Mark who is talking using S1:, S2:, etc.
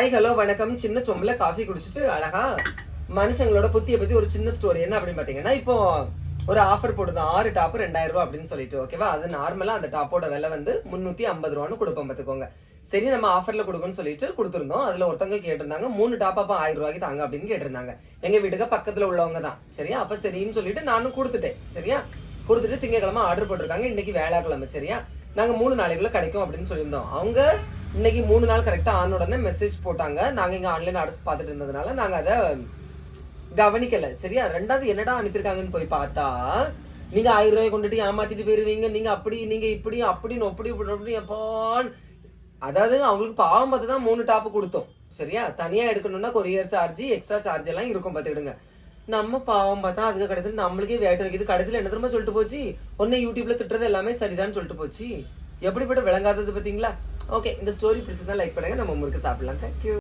S1: Hi hello வணக்கம். சின்ன சொம்பல coffee குடிச்சிட்டு அழகா மனுஷங்களோட புத்திய பத்தி ஒரு சின்ன ஸ்டோரி. என்ன அப்படின்னு பாத்தீங்கன்னா, இப்போ ஒரு ஆஃபர் போடுது 6 டாப் 2000 ரூபாய் அப்படின்னு சொல்லிட்டு, ஓகேவா? அது நார்மலா அந்த டாப்போட விலை வந்து 350 ரூபான்னு கொடுப்போம் பாத்துக்கோங்க. சரி, நம்ம ஆஃபர்ல கொடுக்கணும்னு சொல்லிட்டு கொடுத்துருந்தோம். அதுல ஒருத்தவங்க கேட்டிருந்தாங்க 3 டாப் அப்ப 1000 ரூபாய்க்கு தாங்க அப்படின்னு கேட்டிருந்தாங்க. எங்க வீட்டுக்கு பக்கத்துல உள்ளவங்க தான். சரியா? அப்ப சரின்னு சொல்லிட்டு நானும் கொடுத்துட்டேன். சரியா? கொடுத்துட்டு திங்கக்கிழமை ஆர்டர் போட்டிருக்காங்க. இன்னைக்கு வேளாக்கிழமை. சரியா? நாங்க 3 நாளைக்குள்ள கிடைக்கும் அப்படின்னு சொல்லியிருந்தோம். அவங்க இன்னைக்கு 3 நாள் கரெக்டா ஆன உடனே மெசேஜ் போட்டாங்க. நாங்க இங்க ஆன்லைன் ஆர்டர்ஸ் பார்த்துட்டு இருந்ததுனால நாங்க அதை கவனிக்கல. சரியா? ரெண்டாவது என்னடா அனுப்பியிருக்காங்கன்னு போய் பார்த்தா, நீங்க 1000 ரூபாய் கொண்டுட்டு ஏமாத்திட்டு போயிருவீங்க, நீங்க அப்படி நீங்க இப்படி அப்படின்னு அப்படி எப்பான்னு. அதாவது அவங்களுக்கு பாவம் பார்த்து தான் 3 டாப் கொடுத்தோம். சரியா? தனியா எடுக்கணும்னா கொரியர் சார்ஜ், எக்ஸ்ட்ரா சார்ஜ் எல்லாம் இருக்கும் பார்த்துக்கிடுங்க. நம்ம பாவம் பார்த்தா அதுக்கு கடைசியில் நம்மளுக்கே வேட்டு வைக்குது. கடைசியில் என்ன தெரியுமா சொல்லிட்டு போச்சு, ஒன்னு யூடியூப்ல திட்டுறது எல்லாமே சரிதான் சொல்லிட்டு போச்சு. எப்படிப்பட்ட விளங்காதது பாத்தீங்களா? ஓகே, இந்த ஸ்டோரி பிடிச்சிருந்தா லைக் பண்ணுங்க. நம்ம முறுக்கு சாப்பிடலாம். தேங்க்யூ.